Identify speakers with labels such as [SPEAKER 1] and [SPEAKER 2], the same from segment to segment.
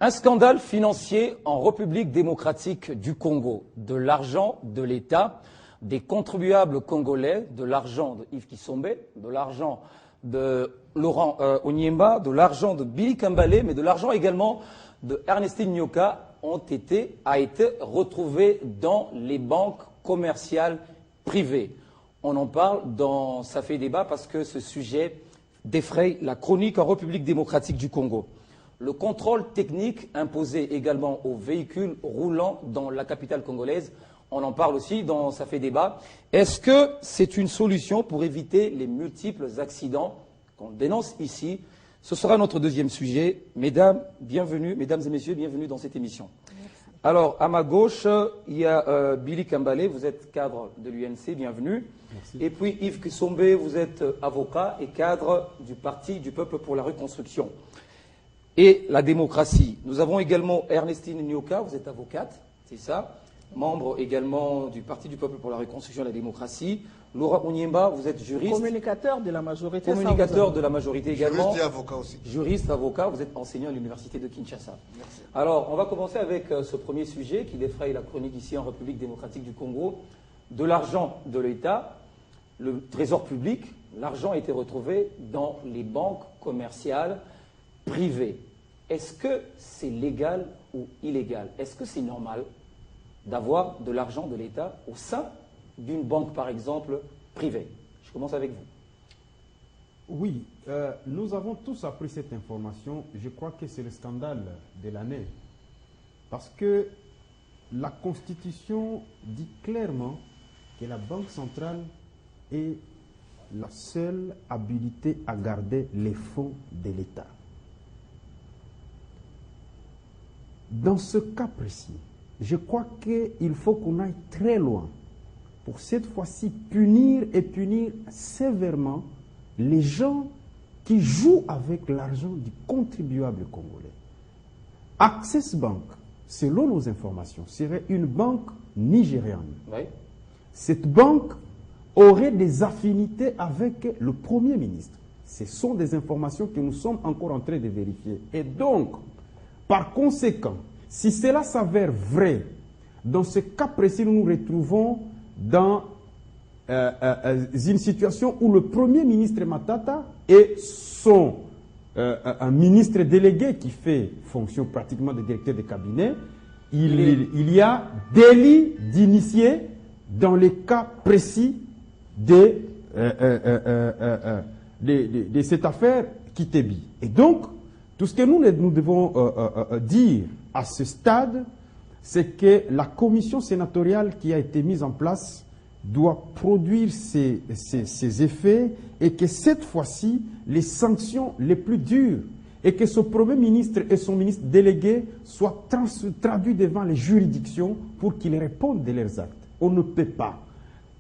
[SPEAKER 1] Un scandale financier en République démocratique du Congo. De l'argent de l'État, des contribuables congolais, de l'argent de Yves Kisombe, de l'argent de Laurent Onyemba, de l'argent de Billy Kambale, mais de l'argent également de Ernestine Nyoka a été retrouvé dans les banques commerciales privées. On en parle dans Ça fait débat parce que ce sujet défraye la chronique en République démocratique du Congo. Le contrôle technique imposé également aux véhicules roulant dans la capitale congolaise, on en parle aussi dans Ça fait débat. Est-ce que c'est une solution pour éviter les multiples accidents qu'on dénonce ici? Ce sera notre deuxième sujet. Mesdames et messieurs, bienvenue dans cette émission. Merci. Alors, à ma gauche, il y a Billy Kambale, vous êtes cadre de l'UNC, bienvenue. Merci. Et puis Yves Kisombe, vous êtes avocat et cadre du Parti du Peuple pour la Reconstruction et la démocratie. Nous avons également Ernestine Nyoka, vous êtes avocate, c'est ça, membre également du Parti du Peuple pour la Reconstruction et la démocratie. Laurent Onyemba, vous êtes juriste.
[SPEAKER 2] Communicateur de la majorité.
[SPEAKER 1] Communicateur de la majorité également.
[SPEAKER 3] Juriste et avocat aussi.
[SPEAKER 1] Juriste, avocat, vous êtes enseignant à l'université de Kinshasa.
[SPEAKER 3] Merci.
[SPEAKER 1] Alors, on va commencer avec ce premier sujet qui défraye la chronique ici en République démocratique du Congo. De l'argent de l'État, le trésor public, l'argent a été retrouvé dans les banques commerciales privées. Est-ce que c'est légal ou illégal? Est-ce que c'est normal d'avoir de l'argent de l'État au sein d'une banque, par exemple, privée? Je commence avec vous.
[SPEAKER 4] Oui, nous avons tous appris cette information. Je crois que c'est le scandale de l'année. Parce que la Constitution dit clairement que la Banque centrale est la seule habilitée à garder les fonds de l'État. Dans ce cas précis, je crois qu'il faut qu'on aille très loin pour cette fois-ci punir sévèrement les gens qui jouent avec l'argent du contribuable congolais. Access Bank, selon nos informations, serait une banque nigériane.
[SPEAKER 1] Oui.
[SPEAKER 4] Cette banque aurait des affinités avec le Premier ministre. Ce sont des informations que nous sommes encore en train de vérifier. Et donc, par conséquent, si cela s'avère vrai, dans ce cas précis, nous nous retrouvons dans une situation où le Premier ministre Matata et un ministre délégué qui fait fonction pratiquement de directeur de cabinet, il y a délit d'initié dans les cas précis de cette affaire Kitebi. Et donc, tout ce que nous devons dire à ce stade, c'est que la commission sénatoriale qui a été mise en place doit produire ses effets et que cette fois-ci, les sanctions les plus dures et que ce Premier ministre et son ministre délégué soient traduits devant les juridictions pour qu'ils répondent de leurs actes. On ne peut pas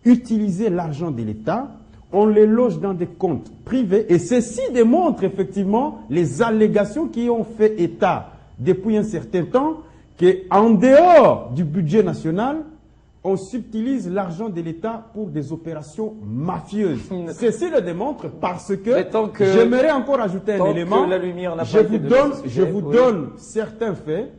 [SPEAKER 4] utiliser l'argent de l'État, on les loge dans des comptes privés et ceci démontre effectivement les allégations qui ont fait état depuis un certain temps qu'en dehors du budget national, on subtilise l'argent de l'État pour des opérations mafieuses. Ceci le démontre parce que j'aimerais encore ajouter un élément. Je vous donne certains faits.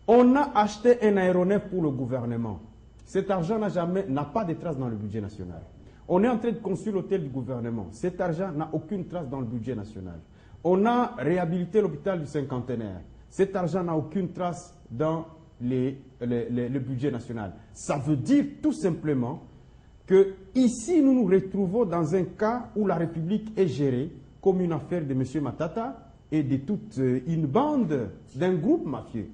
[SPEAKER 4] On a acheté un aéronef pour le gouvernement. Cet argent n'a pas de trace dans le budget national. On est en train de construire l'hôtel du gouvernement. Cet argent n'a aucune trace dans le budget national. On a réhabilité l'hôpital du cinquantenaire. Cet argent n'a aucune trace dans le budget national. Ça veut dire tout simplement que ici nous nous retrouvons dans un cas où la République est gérée comme une affaire de M. Matata et de toute une bande, d'un groupe mafieux.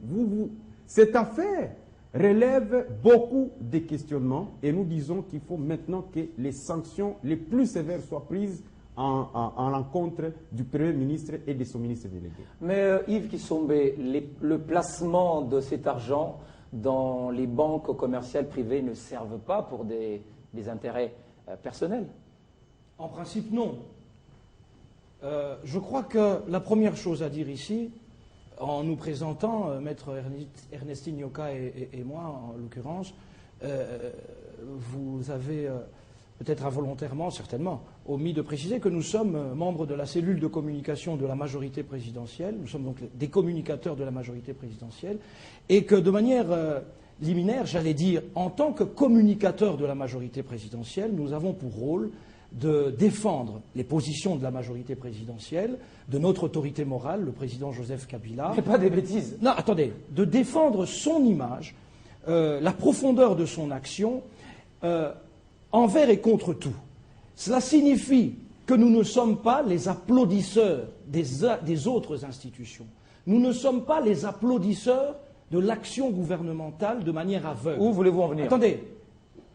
[SPEAKER 4] Cette affaire relève beaucoup de questionnements et nous disons qu'il faut maintenant que les sanctions les plus sévères soient prises en l'encontre du Premier ministre et de son ministre délégué.
[SPEAKER 1] Mais Yves Kisombe, le placement de cet argent dans les banques commerciales privées ne servent pas pour des intérêts personnels?
[SPEAKER 2] En principe, non. Je crois que la première chose à dire ici, en nous présentant, Maître Ernestine Nyoka et moi, en l'occurrence, vous avez peut-être involontairement, certainement, omis de préciser que nous sommes membres de la cellule de communication de la majorité présidentielle, nous sommes donc des communicateurs de la majorité présidentielle, et que de manière liminaire, j'allais dire, en tant que communicateurs de la majorité présidentielle, nous avons pour rôle de défendre les positions de la majorité présidentielle, de notre autorité morale, le président Joseph Kabila.
[SPEAKER 1] Mais pas des bêtises.
[SPEAKER 2] Non, attendez, de défendre son image, la profondeur de son action, envers et contre tout. Cela signifie que nous ne sommes pas les applaudisseurs des autres institutions. Nous ne sommes pas les applaudisseurs de l'action gouvernementale de manière aveugle.
[SPEAKER 1] Où voulez-vous en venir?
[SPEAKER 2] Attendez,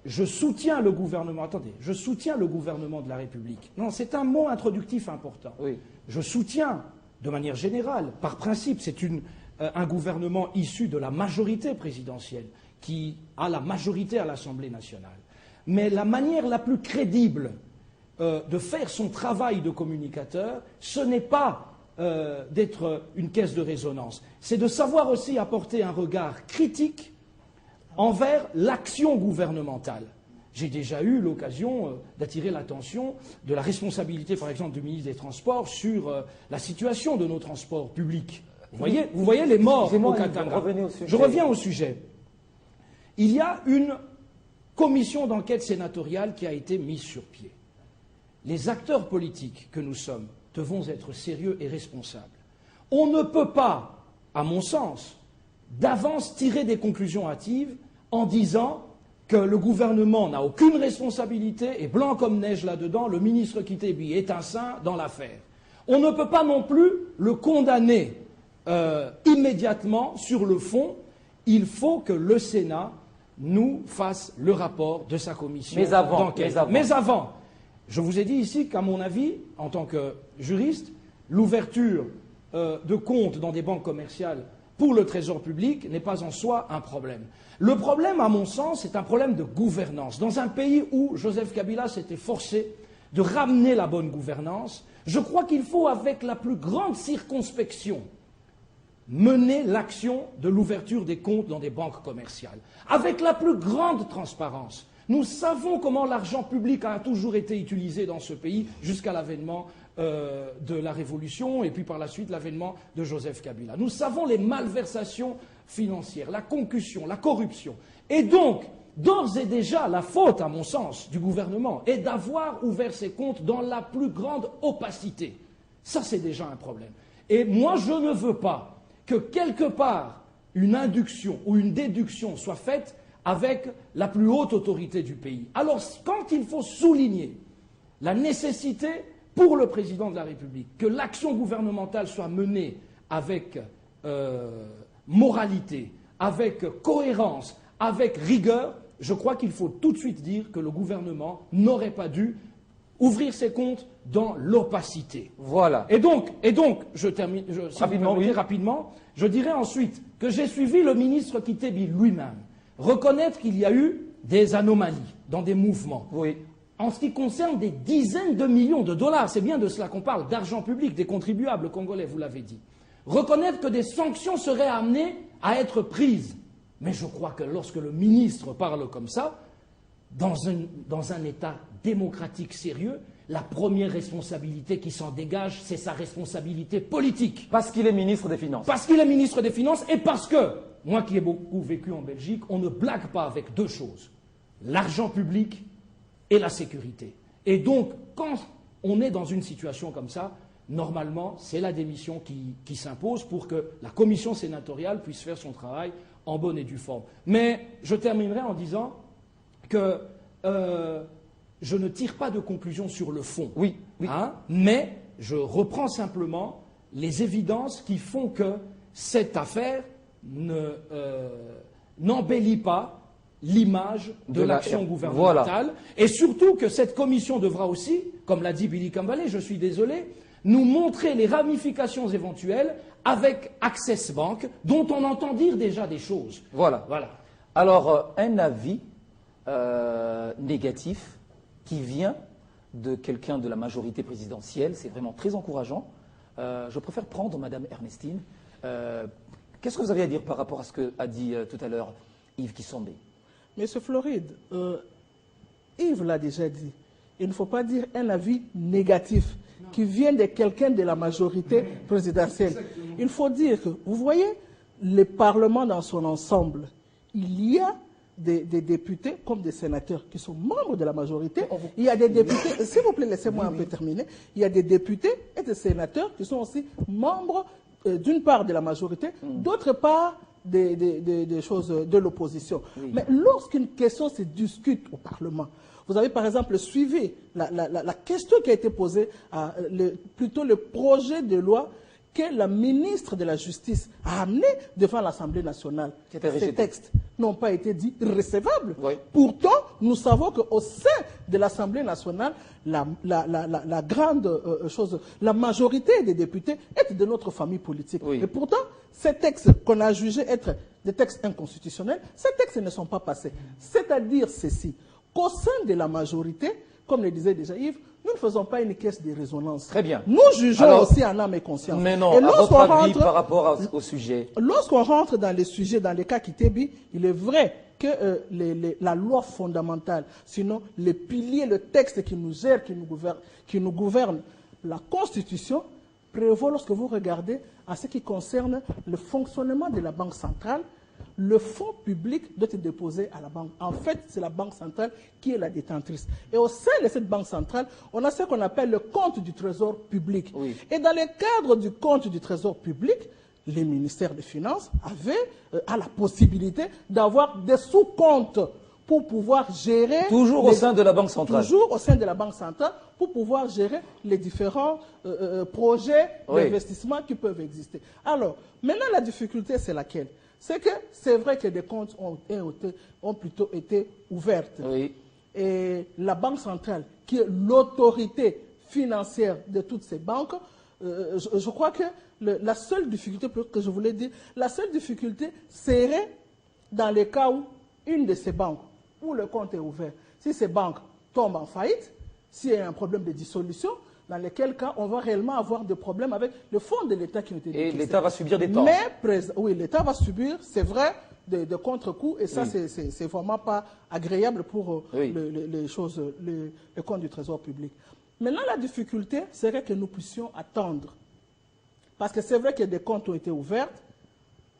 [SPEAKER 2] je soutiens le gouvernement. Attendez, je soutiens le gouvernement de la République. Non, c'est un mot introductif important.
[SPEAKER 1] Oui.
[SPEAKER 2] Je soutiens, de manière générale, par principe, c'est un gouvernement issu de la majorité présidentielle qui a la majorité à l'Assemblée nationale. Mais la manière la plus crédible de faire son travail de communicateur, ce n'est pas d'être une caisse de résonance. C'est de savoir aussi apporter un regard critique envers l'action gouvernementale. J'ai déjà eu l'occasion d'attirer l'attention de la responsabilité, par exemple, du ministre des Transports sur la situation de nos transports publics. Vous voyez les morts au Katanga. Je reviens au sujet. Il y a une commission d'enquête sénatoriale qui a été mise sur pied. Les acteurs politiques que nous sommes devons être sérieux et responsables. On ne peut pas, à mon sens, d'avance tirer des conclusions hâtives en disant que le gouvernement n'a aucune responsabilité et blanc comme neige là-dedans, le ministre Kitebi est un saint dans l'affaire. On ne peut pas non plus le condamner immédiatement sur le fond. Il faut que le Sénat nous fasse le rapport de sa commission d'enquête. Mais avant, je vous ai dit ici qu'à mon avis, en tant que juriste, l'ouverture de comptes dans des banques commerciales pour le Trésor public n'est pas en soi un problème. Le problème, à mon sens, c'est un problème de gouvernance. Dans un pays où Joseph Kabila s'était forcé de ramener la bonne gouvernance, je crois qu'il faut, avec la plus grande circonspection, mener l'action de l'ouverture des comptes dans des banques commerciales, avec la plus grande transparence. Nous savons comment l'argent public a toujours été utilisé dans ce pays jusqu'à l'avènement de la Révolution et puis par la suite l'avènement de Joseph Kabila. Nous savons les malversations financières, la concussion, la corruption. Et donc, d'ores et déjà, la faute, à mon sens, du gouvernement est d'avoir ouvert ses comptes dans la plus grande opacité. Ça, c'est déjà un problème. Et moi, je ne veux pas que quelque part une induction ou une déduction soit faite avec la plus haute autorité du pays. Alors, quand il faut souligner la nécessité pour le président de la République que l'action gouvernementale soit menée avec moralité, avec cohérence, avec rigueur, je crois qu'il faut tout de suite dire que le gouvernement n'aurait pas dû ouvrir ses comptes dans l'opacité.
[SPEAKER 1] Voilà.
[SPEAKER 2] Et donc, je termine, rapidement, je dirais ensuite que j'ai suivi le ministre Kitebi lui-même reconnaître qu'il y a eu des anomalies dans des mouvements.
[SPEAKER 1] Oui.
[SPEAKER 2] En ce qui concerne des dizaines de millions de dollars, c'est bien de cela qu'on parle, d'argent public, des contribuables congolais, vous l'avez dit. Reconnaître que des sanctions seraient amenées à être prises. Mais je crois que lorsque le ministre parle comme ça, dans un État démocratique sérieux, la première responsabilité qui s'en dégage, c'est sa responsabilité politique.
[SPEAKER 1] Parce qu'il est ministre des Finances.
[SPEAKER 2] Parce qu'il est ministre des Finances et parce que, moi qui ai beaucoup vécu en Belgique, on ne blague pas avec deux choses. L'argent public et la sécurité. Et donc, quand on est dans une situation comme ça, normalement, c'est la démission qui s'impose pour que la commission sénatoriale puisse faire son travail en bonne et due forme. Mais je terminerai en disant que je ne tire pas de conclusion sur le fond.
[SPEAKER 1] Oui.
[SPEAKER 2] Mais je reprends simplement les évidences qui font que cette affaire n'embellit pas l'image de l'action gouvernementale. Voilà. Et surtout que cette commission devra aussi, comme l'a dit Billy Kambale, je suis désolé, nous montrer les ramifications éventuelles avec Access Bank, dont on entend dire déjà des choses.
[SPEAKER 1] Voilà. Alors, un avis négatif qui vient de quelqu'un de la majorité présidentielle. C'est vraiment très encourageant. Je préfère prendre Madame Ernestine. Qu'est-ce que vous avez à dire par rapport à ce qu'a dit tout à l'heure Yves Kisombe?
[SPEAKER 3] Monsieur Floride, Yves l'a déjà dit. Il ne faut pas dire un avis négatif qui vient de quelqu'un de la majorité présidentielle. Il faut dire que, vous voyez, le Parlement dans son ensemble, il y a des députés comme des sénateurs qui sont membres de la majorité. Il y a des députés, s'il vous plaît, laissez-moi un peu terminer. Il y a des députés et des sénateurs qui sont aussi membres, d'une part, de la majorité, d'autre part, des choses de l'opposition. Oui. Mais lorsqu'une question se discute au Parlement, vous avez par exemple suivi la question qui a été posée, plutôt le projet de loi que la ministre de la Justice a amené devant l'Assemblée nationale. Ces textes n'ont pas été dits recevables. Oui. Pourtant, nous savons qu'au sein de l'Assemblée nationale, la grande chose, la majorité des députés est de notre famille politique. Oui. Et pourtant, ces textes qu'on a jugés être des textes inconstitutionnels, ces textes ne sont pas passés. C'est-à-dire ceci, qu'au sein de la majorité, comme le disait déjà Yves, nous ne faisons pas une caisse de résonance.
[SPEAKER 1] Très bien.
[SPEAKER 3] Nous jugeons aussi en âme et conscience.
[SPEAKER 1] Mais non, et à votre avis par rapport au sujet.
[SPEAKER 3] Lorsqu'on rentre dans les sujets, dans les cas Kitebi, il est vrai que la loi fondamentale, sinon les piliers, le texte qui nous gère, qui nous gouverne, la Constitution prévoit, lorsque vous regardez à ce qui concerne le fonctionnement de la Banque centrale, le fonds public doit être déposé à la banque. En fait, c'est la Banque centrale qui est la détentrice. Et au sein de cette Banque centrale, on a ce qu'on appelle le compte du Trésor public. Oui. Et dans le cadre du compte du Trésor public, les ministères des Finances avaient la possibilité d'avoir des sous-comptes pour pouvoir gérer...
[SPEAKER 1] Toujours au sein de la Banque centrale.
[SPEAKER 3] Toujours au sein de la Banque centrale pour pouvoir gérer les différents projets d'investissement qui peuvent exister. Alors, maintenant, la difficulté, c'est laquelle? C'est que c'est vrai que des comptes ont plutôt été ouvertes. Oui. Et la Banque centrale, qui est l'autorité financière de toutes ces banques, je crois que la seule difficulté, que je voulais dire, la seule difficulté serait dans les cas où une de ces banques, où le compte est ouvert, si ces banques tombent en faillite, s'il y a un problème de dissolution, dans lesquels cas on va réellement avoir des problèmes avec le fonds de l'État qui ont été décaissés. Et
[SPEAKER 1] l'État va subir des torts.
[SPEAKER 3] Oui, l'État va subir, c'est vrai, des contre-coups, et ça, oui. c'est vraiment pas agréable pour les choses, le compte du Trésor public. Maintenant, la difficulté serait que nous puissions attendre. Parce que c'est vrai que des comptes ont été ouverts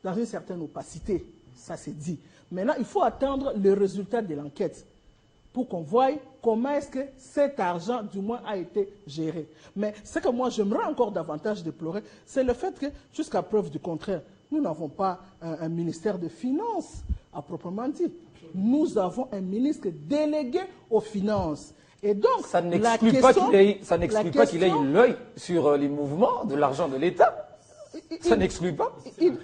[SPEAKER 3] dans une certaine opacité, ça c'est dit. Maintenant, il faut attendre le résultat de l'enquête pour qu'on voie comment est-ce que cet argent, du moins, a été géré. Mais ce que moi, j'aimerais encore davantage déplorer, c'est le fait que, jusqu'à preuve du contraire, nous n'avons pas un ministère de Finances, à proprement dit. Nous avons un ministre délégué aux Finances. Et donc,
[SPEAKER 1] ça n'exclut pas qu'il ait l'œil sur les mouvements de l'argent de l'État. Ça n'exclut pas.
[SPEAKER 3] Il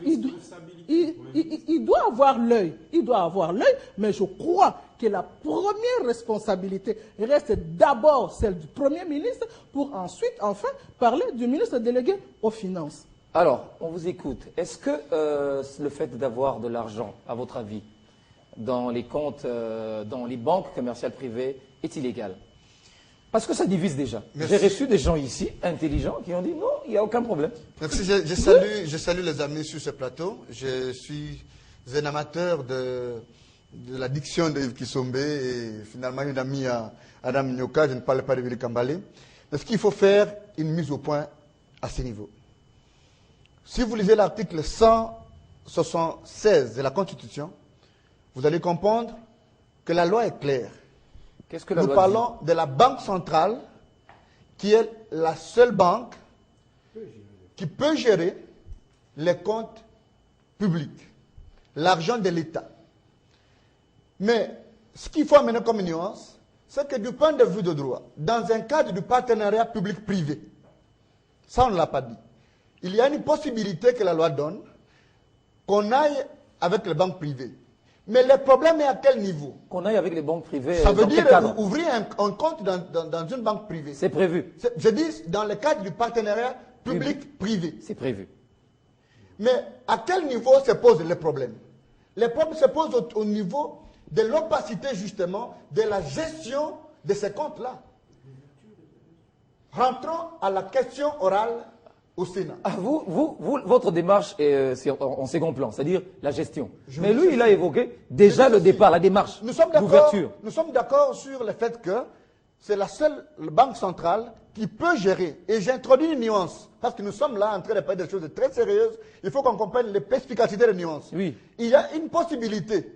[SPEAKER 3] doit avoir l'œil. Il doit avoir l'œil, mais je crois que la première responsabilité reste d'abord celle du Premier ministre pour ensuite, enfin, parler du ministre délégué aux Finances.
[SPEAKER 1] Alors, on vous écoute. Est-ce que le fait d'avoir de l'argent, à votre avis, dans les comptes, dans les banques commerciales privées, est illégal? Parce que ça divise déjà. J'ai reçu des gens ici, intelligents, qui ont dit non, il n'y a aucun problème.
[SPEAKER 5] Merci, je salue les amis sur ce plateau. Je suis un amateur de la diction de Yves Kisombe et finalement un ami à Adam Nyoka, je ne parle pas de Willy Kambale. Est-ce qu'il faut faire une mise au point à ce niveau? Si vous lisez l'article 176 de la Constitution, vous allez comprendre que la loi est claire. Nous parlons de la Banque centrale, qui est la seule banque qui peut gérer les comptes publics, l'argent de l'État. Mais ce qu'il faut amener comme nuance, c'est que du point de vue de droit, dans un cadre du partenariat public-privé, ça on ne l'a pas dit, il y a une possibilité que la loi donne, qu'on aille avec les banques privées. Mais le problème est à quel niveau?
[SPEAKER 1] Qu'on aille avec les banques privées.
[SPEAKER 5] Ça veut dire ouvrir un compte dans une banque privée.
[SPEAKER 1] C'est prévu.
[SPEAKER 5] Je dis dans le cadre du partenariat public-privé.
[SPEAKER 1] C'est prévu.
[SPEAKER 5] Mais à quel niveau se pose le problème? Le problème se pose au niveau de l'opacité justement de la gestion de ces comptes-là. Rentrons à la question orale au Sénat.
[SPEAKER 1] Ah, votre démarche est en second plan, c'est-à-dire la gestion. Mais lui, il a évoqué déjà le départ, la démarche, l'ouverture.
[SPEAKER 5] Nous sommes d'accord sur le fait que c'est la seule banque centrale qui peut gérer. Et j'introduis une nuance, parce que nous sommes là en train de parler de choses très sérieuses. Il faut qu'on comprenne les perspicacité des nuances.
[SPEAKER 1] Oui.
[SPEAKER 5] Il y a une possibilité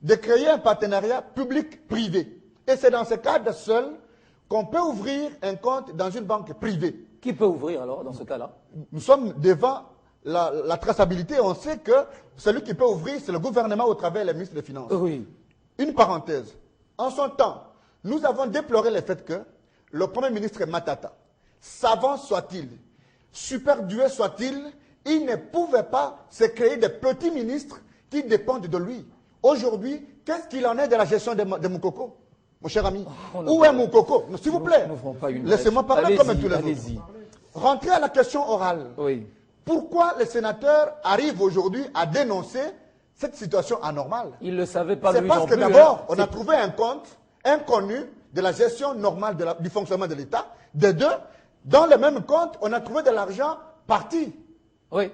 [SPEAKER 5] de créer un partenariat public-privé. Et c'est dans ce cadre seul qu'on peut ouvrir un compte dans une banque privée.
[SPEAKER 1] Qui peut ouvrir alors dans ce cas-là?
[SPEAKER 5] Nous sommes devant la traçabilité. On sait que celui qui peut ouvrir, c'est le gouvernement au travers des ministres des Finances.
[SPEAKER 1] Oui.
[SPEAKER 5] Une parenthèse. En son temps, nous avons déploré le fait que le Premier ministre Matata, savant soit-il, super doué soit-il, il ne pouvait pas se créer des petits ministres qui dépendent de lui. Aujourd'hui, qu'est-ce qu'il en est de la gestion de Moukoko, mon cher ami? Où est Moukoko? S'il vous plaît, laissez-moi parler comme tous les autres. Rentrez à la question orale.
[SPEAKER 1] Oui.
[SPEAKER 5] Pourquoi les sénateurs arrivent aujourd'hui à dénoncer cette situation anormale?
[SPEAKER 1] Ils ne le savaient pas lui non plus.
[SPEAKER 5] C'est parce que d'abord, on a trouvé un compte inconnu de la gestion normale du fonctionnement de l'État. De deux, dans le même compte, on a trouvé de l'argent parti.
[SPEAKER 1] Oui.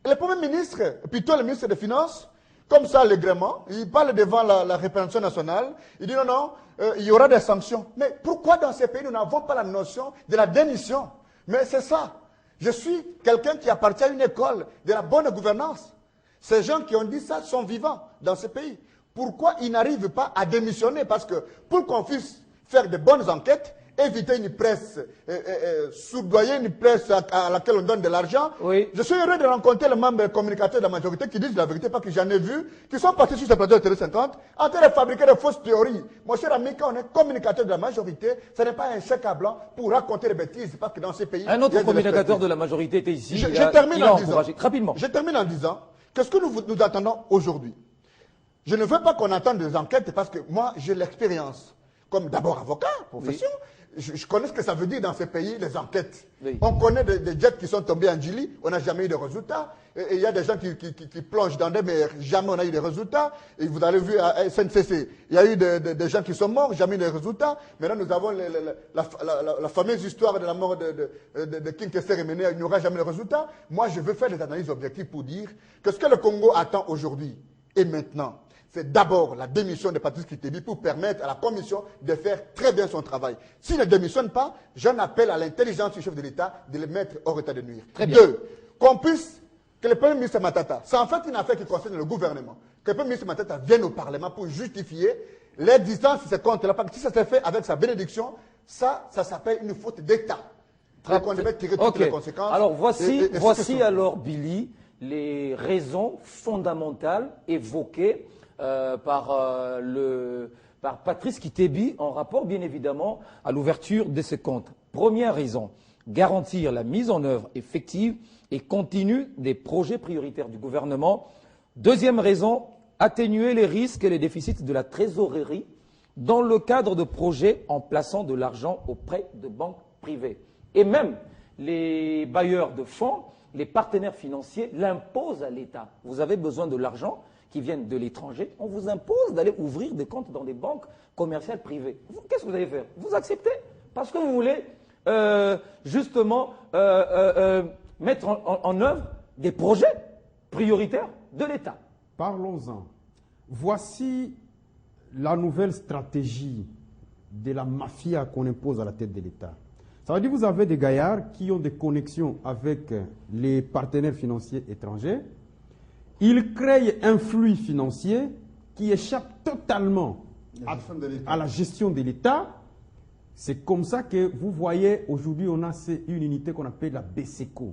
[SPEAKER 5] Et le Premier ministre, plutôt le ministre des Finances, comme ça allègrement, il parle devant la représentation nationale, il dit non, il y aura des sanctions. Mais pourquoi dans ces pays, nous n'avons pas la notion de la démission? Mais c'est ça. Je suis quelqu'un qui appartient à une école de la bonne gouvernance. Ces gens qui ont dit ça sont vivants dans ce pays. Pourquoi ils n'arrivent pas à démissionner? Parce que pour qu'on puisse faire de bonnes enquêtes, éviter une presse, soudoyer une presse à laquelle on donne de l'argent.
[SPEAKER 1] Oui.
[SPEAKER 5] Je suis heureux de rencontrer les membres communicateurs de la majorité qui disent la vérité, parce que j'en ai vu, qui sont partis sur ce plateau de Télé 50 en train de fabriquer de fausses théories. Mon cher ami, quand on est communicateur de la majorité, ce n'est pas un chèque à blanc pour raconter des bêtises, parce que dans ces pays...
[SPEAKER 1] Un autre communicateur de la majorité était ici.
[SPEAKER 5] Je termine en disant,
[SPEAKER 1] rapidement.
[SPEAKER 5] Je termine en disant, qu'est-ce que nous attendons aujourd'hui? Je ne veux pas qu'on entende des enquêtes, parce que moi, j'ai l'expérience, comme d'abord avocat, profession. Oui. Je connais ce que ça veut dire dans ces pays, les enquêtes. Oui. On connaît des jets qui sont tombés en Djili, on n'a jamais eu de résultats. Et il y a des gens qui plongent dans des mers, jamais on n'a eu de résultats. Et vous avez vu à SNCC, il y a eu des gens qui sont morts, jamais eu de résultats. Maintenant, nous avons la fameuse histoire de la mort de King Kessler Emene, il n'y aura jamais de résultats. Moi, je veux faire des analyses objectives pour dire que ce que le Congo attend aujourd'hui et maintenant, c'est d'abord la démission de Patrice Kitebi pour permettre à la Commission de faire très bien son travail. S'il ne démissionne pas, j'en appelle à l'intelligence du chef de l'État de le mettre hors état de nuire. Deux, que le Premier ministre Matata, c'est en fait une affaire qui concerne le gouvernement, que le Premier ministre Matata vienne au Parlement pour justifier l'existence de ce compte-là. Parce que si ça s'est fait avec sa bénédiction, ça s'appelle une faute d'État. Donc on devait tirer toutes les conséquences.
[SPEAKER 1] Alors voici alors, Billy, les raisons fondamentales évoquées par Patrice Kitebi en rapport bien évidemment à l'ouverture de ce compte. Première raison, garantir la mise en œuvre effective et continue des projets prioritaires du gouvernement. Deuxième raison, atténuer les risques et les déficits de la trésorerie dans le cadre de projets en plaçant de l'argent auprès de banques privées. Et même les bailleurs de fonds, les partenaires financiers l'imposent à l'État. Vous avez besoin de l'argent qui viennent de l'étranger, on vous impose d'aller ouvrir des comptes dans des banques commerciales privées. Qu'est-ce que vous allez faire? Vous acceptez parce que vous voulez justement mettre en œuvre des projets prioritaires de l'État.
[SPEAKER 4] Parlons-en. Voici la nouvelle stratégie de la mafia qu'on impose à la tête de l'État. Ça veut dire que vous avez des gaillards qui ont des connexions avec les partenaires financiers étrangers. Ils créent un flux financier qui échappe totalement à la gestion de l'État. C'est comme ça que vous voyez, aujourd'hui, on a une unité qu'on appelle la BSECO.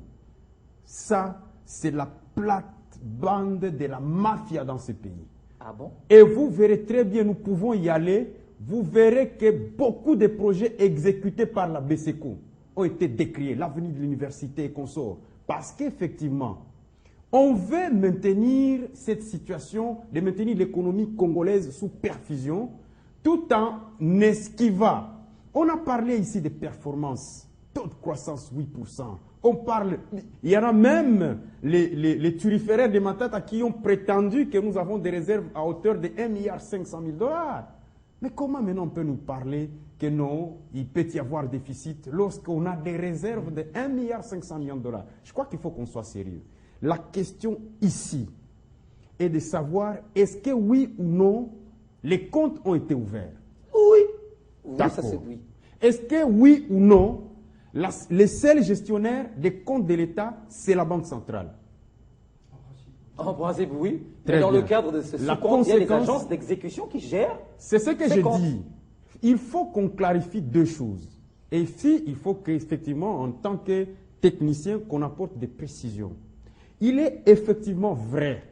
[SPEAKER 4] Ça, c'est la plate-bande de la mafia dans ce pays.
[SPEAKER 1] Ah bon?
[SPEAKER 4] Et vous verrez très bien, nous pouvons y aller. Vous verrez que beaucoup de projets exécutés par la BSECO ont été décriés, l'avenir de l'université et consorts. Parce qu'effectivement, on veut maintenir cette situation, de maintenir l'économie congolaise sous perfusion, tout en esquivant. On a parlé ici des performances, taux de croissance 8%. On parle, il y en a même les turiféraires de Matata qui ont prétendu que nous avons des réserves à hauteur de $1,5 milliard. Mais comment maintenant on peut nous parler que non, il peut y avoir déficit lorsqu'on a des réserves de 1,5 milliard de dollars? Je crois qu'il faut qu'on soit sérieux. La question ici est de savoir est-ce que oui ou non les comptes ont été ouverts.
[SPEAKER 1] Oui, ça c'est oui.
[SPEAKER 4] Est-ce que oui ou non les seuls gestionnaires des comptes de l'État, c'est la Banque centrale?
[SPEAKER 1] En principe, oui.
[SPEAKER 4] Très
[SPEAKER 1] Mais dans
[SPEAKER 4] bien.
[SPEAKER 1] le cadre de ce compte, il y a des agences d'exécution qui gèrent.
[SPEAKER 4] C'est ce que
[SPEAKER 1] ces
[SPEAKER 4] je
[SPEAKER 1] comptes.
[SPEAKER 4] dis. Il faut qu'on clarifie deux choses. Et ici, il faut qu'effectivement, en tant que technicien, qu'on apporte des précisions. Il est effectivement vrai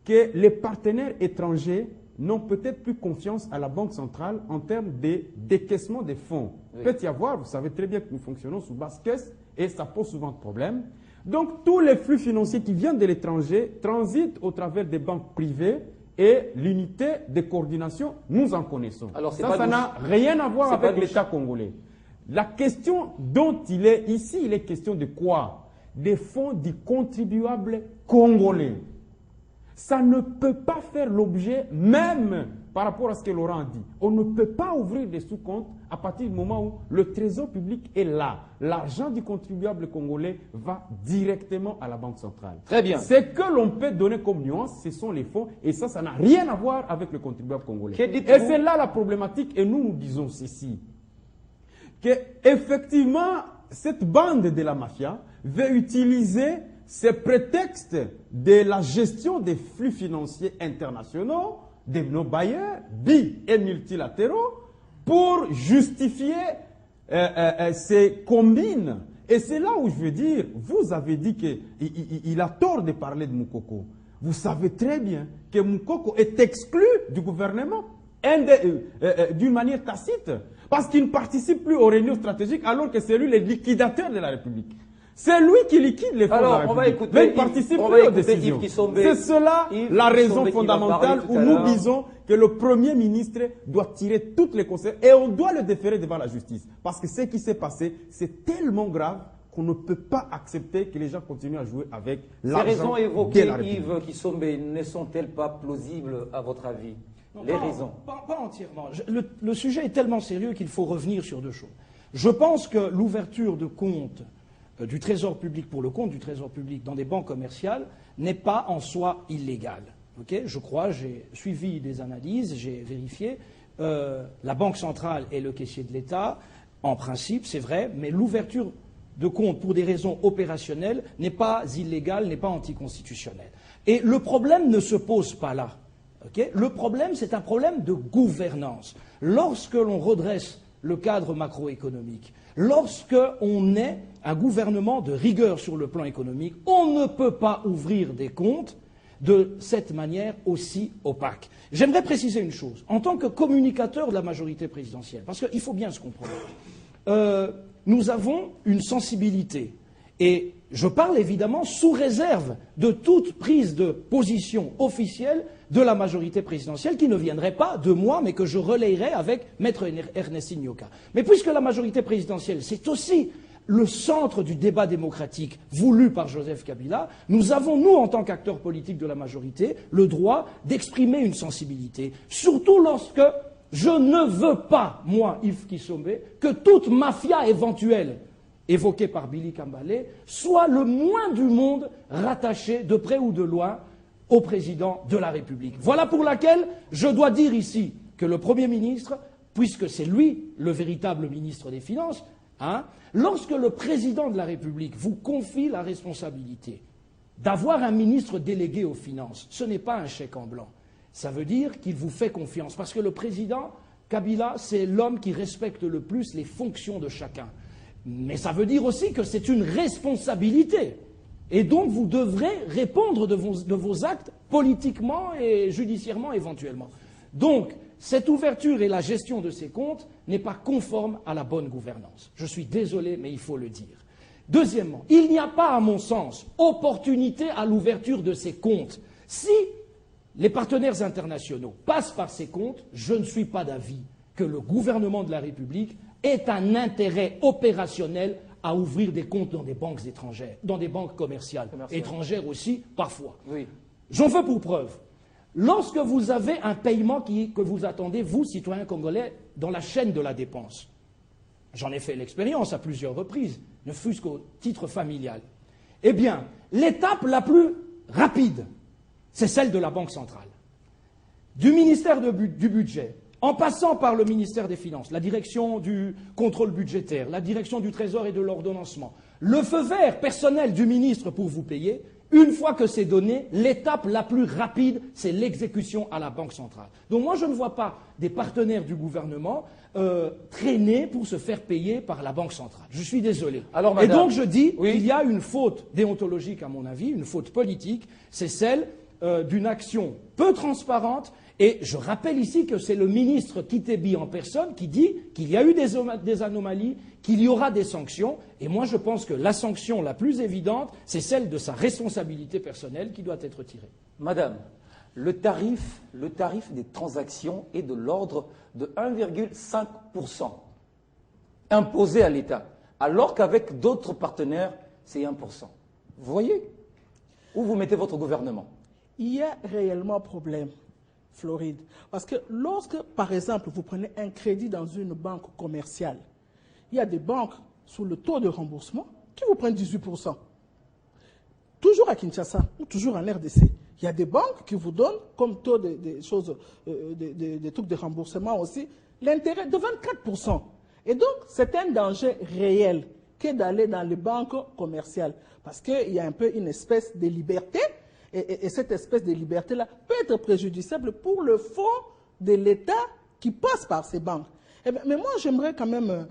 [SPEAKER 4] que les partenaires étrangers n'ont peut-être plus confiance à la Banque centrale en termes de décaissement des fonds.
[SPEAKER 1] Oui.
[SPEAKER 4] Il peut y avoir, vous savez très bien que nous fonctionnons sous basse caisse et ça pose souvent de problèmes. Donc tous les flux financiers qui viennent de l'étranger transitent au travers des banques privées et l'unité de coordination, nous en connaissons.
[SPEAKER 1] Alors,
[SPEAKER 4] Ça n'a rien à voir avec l'État congolais. La question dont il est ici, il est question de quoi? Des fonds du contribuable congolais. Ça ne peut pas faire l'objet, même par rapport à ce que Laurent a dit. On ne peut pas ouvrir des sous-comptes à partir du moment où le trésor public est là. L'argent du contribuable congolais va directement à la Banque centrale.
[SPEAKER 1] Très bien.
[SPEAKER 4] Ce que l'on peut donner comme nuance, ce sont les fonds, et ça n'a rien à voir avec le contribuable congolais. Et c'est là la problématique, et nous disons ceci, qu'effectivement, cette bande de la mafia veut utiliser ces prétextes de la gestion des flux financiers internationaux de nos bailleurs, bi- et multilatéraux, pour justifier ces combines. Et c'est là où je veux dire, vous avez dit qu'il a tort de parler de Moukoko. Vous savez très bien que Moukoko est exclu du gouvernement d'une manière tacite, parce qu'il ne participe plus aux réunions stratégiques alors que c'est lui le liquidateur de la République. C'est lui qui liquide les fonds de la République.
[SPEAKER 1] On va écouter
[SPEAKER 4] mais il participe plus aux décisions. C'est cela la raison fondamentale où nous disons que le Premier ministre doit tirer toutes les conséquences et on doit le déférer devant la justice. Parce que ce qui s'est passé, c'est tellement grave qu'on ne peut pas accepter que les gens continuent à jouer avec l'argent.
[SPEAKER 1] Ces raisons évoquées,
[SPEAKER 4] de la République.
[SPEAKER 1] Yves Kisombe, ne sont-elles pas plausibles à votre avis?
[SPEAKER 2] Non,
[SPEAKER 1] les raisons.
[SPEAKER 2] Pas entièrement. Le sujet est tellement sérieux qu'il faut revenir sur deux choses. Je pense que l'ouverture de comptes du Trésor public pour le compte du Trésor public dans des banques commerciales n'est pas en soi illégale. Okay, je crois, j'ai suivi des analyses, j'ai vérifié. La Banque centrale est le caissier de l'État. En principe, c'est vrai, mais l'ouverture de compte pour des raisons opérationnelles n'est pas illégale, n'est pas anticonstitutionnelle. Et le problème ne se pose pas là. Okay, le problème, c'est un problème de gouvernance. Lorsque l'on redresse le cadre macroéconomique, lorsqu'on est un gouvernement de rigueur sur le plan économique, on ne peut pas ouvrir des comptes de cette manière aussi opaque. J'aimerais préciser une chose. En tant que communicateur de la majorité présidentielle, parce qu'il faut bien se comprendre, nous avons une sensibilité. Et je parle évidemment sous réserve de toute prise de position officielle de la majorité présidentielle qui ne viendrait pas de moi, mais que je relayerais avec Maître Ernestine Nyoka. Mais puisque la majorité présidentielle, c'est aussi le centre du débat démocratique voulu par Joseph Kabila, nous avons, nous, en tant qu'acteurs politiques de la majorité, le droit d'exprimer une sensibilité, surtout lorsque je ne veux pas, moi, Yves Kisombe, que toute mafia éventuelle évoquée par Billy Kambale soit le moins du monde rattachée, de près ou de loin, au président de la République. Voilà pour laquelle je dois dire ici que le Premier ministre, puisque c'est lui le véritable ministre des Finances, lorsque le président de la République vous confie la responsabilité d'avoir un ministre délégué aux finances, ce n'est pas un chèque en blanc. Ça veut dire qu'il vous fait confiance. Parce que le président Kabila, c'est l'homme qui respecte le plus les fonctions de chacun. Mais ça veut dire aussi que c'est une responsabilité. Et donc vous devrez répondre de vos actes politiquement et judiciairement éventuellement. Donc, cette ouverture et la gestion de ces comptes n'est pas conforme à la bonne gouvernance. Je suis désolé, mais il faut le dire. Deuxièmement, il n'y a pas, à mon sens, opportunité à l'ouverture de ces comptes. Si les partenaires internationaux passent par ces comptes, je ne suis pas d'avis que le gouvernement de la République ait un intérêt opérationnel à ouvrir des comptes dans des banques étrangères, dans des banques commerciales étrangères aussi, parfois.
[SPEAKER 1] Oui.
[SPEAKER 2] J'en veux pour preuve. Lorsque vous avez un paiement que vous attendez, vous, citoyens congolais, dans la chaîne de la dépense, j'en ai fait l'expérience à plusieurs reprises, ne fût-ce qu'au titre familial, eh bien, l'étape la plus rapide, c'est celle de la Banque centrale. Du ministère du Budget, en passant par le ministère des Finances, la direction du contrôle budgétaire, la direction du Trésor et de l'ordonnancement, le feu vert personnel du ministre pour vous payer, une fois que c'est donné, l'étape la plus rapide, c'est l'exécution à la Banque centrale. Donc moi, je ne vois pas des partenaires du gouvernement traîner pour se faire payer par la Banque centrale. Je suis désolé.
[SPEAKER 1] Alors, madame,
[SPEAKER 2] et donc je dis qu'il y a une faute déontologique, à mon avis, une faute politique, c'est celle d'une action peu transparente. Et je rappelle ici que c'est le ministre Kitebi en personne qui dit qu'il y a eu des anomalies, qu'il y aura des sanctions. Et moi, je pense que la sanction la plus évidente, c'est celle de sa responsabilité personnelle qui doit être tirée.
[SPEAKER 1] Madame, le tarif des transactions est de l'ordre de 1,5% imposé à l'État, alors qu'avec d'autres partenaires, c'est 1%. Vous voyez où vous mettez votre gouvernement?
[SPEAKER 3] Il y a réellement problème, Floride. Parce que lorsque, par exemple, vous prenez un crédit dans une banque commerciale, il y a des banques sous le taux de remboursement qui vous prennent 18%. Toujours à Kinshasa ou toujours en RDC. Il y a des banques qui vous donnent, comme taux des trucs de remboursement aussi, l'intérêt de 24%. Et donc, c'est un danger réel que d'aller dans les banques commerciales. Parce qu'il y a un peu une espèce de liberté. Et cette espèce de liberté-là peut être préjudiciable pour le fonds de l'État qui passe par ces banques. Mais moi, j'aimerais quand même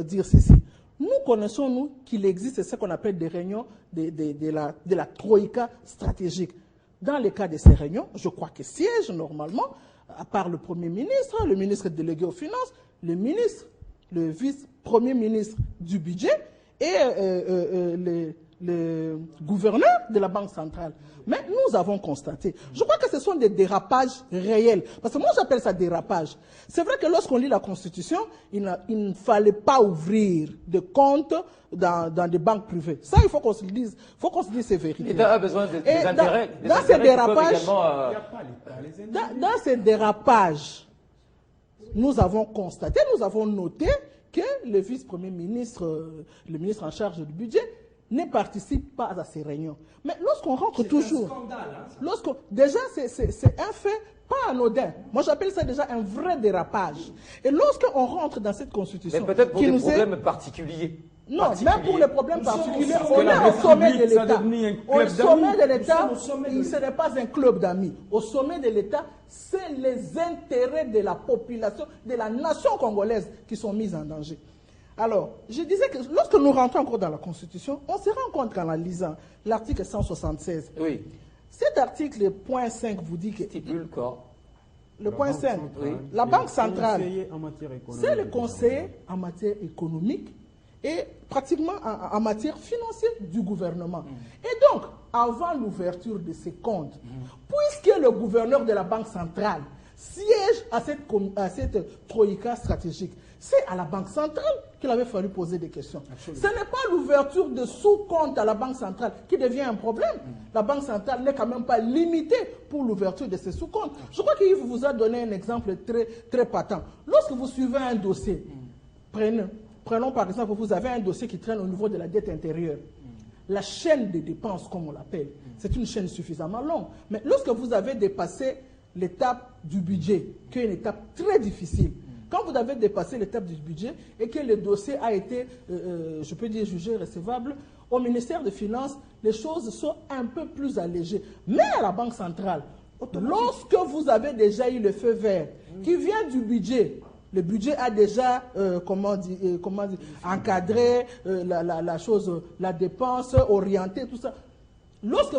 [SPEAKER 3] dire ceci. Nous connaissons, nous, qu'il existe ce qu'on appelle des réunions de la troïka stratégique. Dans le cas de ces réunions, je crois que siègent normalement, à part le Premier ministre, le ministre délégué aux Finances, le ministre, le vice-premier ministre du budget et le gouverneur de la Banque centrale. Mais nous avons constaté, je crois que ce sont des dérapages réels. Parce que moi, j'appelle ça dérapage. C'est vrai que lorsqu'on lit la Constitution, il ne fallait pas ouvrir de comptes dans des banques privées. Ça, il faut qu'on se dise, ces vérités.
[SPEAKER 1] L'État a besoin des intérêts.
[SPEAKER 3] Dans ces dérapages, dans ces dérapages, nous avons constaté, nous avons noté que le vice-premier ministre, le ministre en charge du budget, ne participe pas à ces réunions. Mais lorsqu'on rentre toujours... C'est un scandale. Hein, déjà, c'est un fait pas anodin. Moi, j'appelle ça déjà un vrai dérapage. Et lorsqu'on rentre dans cette constitution...
[SPEAKER 1] Mais peut-être pour des problèmes particuliers.
[SPEAKER 3] Non, même pour les problèmes particuliers, on est au sommet de l'État. Au sommet de l'État, ce n'est pas un club d'amis. Au sommet de l'État, c'est les intérêts de la population, de la nation congolaise qui sont mis en danger. Alors, je disais que lorsque nous rentrons encore dans la Constitution, on se rend compte qu'en la lisant, l'article 176,
[SPEAKER 1] oui.
[SPEAKER 3] Cet article, le point 5, vous dit que...
[SPEAKER 1] Stipule quoi?
[SPEAKER 3] Le point 5, la Banque centrale, c'est le conseiller en matière économique et pratiquement en matière financière du gouvernement. Et donc, avant l'ouverture de ces comptes, puisque le gouverneur de la Banque centrale siège à cette troïka stratégique, c'est à la Banque centrale qu'il avait fallu poser des questions. Absolument. Ce n'est pas l'ouverture de sous-comptes à la Banque centrale qui devient un problème. La Banque centrale n'est quand même pas limitée pour l'ouverture de ces sous-comptes. Je crois qu'il vous a donné un exemple très, très patent. Lorsque vous suivez un dossier, prenons par exemple, vous avez un dossier qui traîne au niveau de la dette intérieure. La chaîne des dépenses, comme on l'appelle, c'est une chaîne suffisamment longue. Mais lorsque vous avez dépassé l'étape du budget, qui est une étape très difficile, quand vous avez dépassé l'étape du budget et que le dossier a été, je peux dire, jugé recevable, au ministère des Finances, les choses sont un peu plus allégées. Mais à la Banque centrale, lorsque vous avez déjà eu le feu vert qui vient du budget, le budget a déjà, encadré la dépense, orienté, tout ça. Lorsque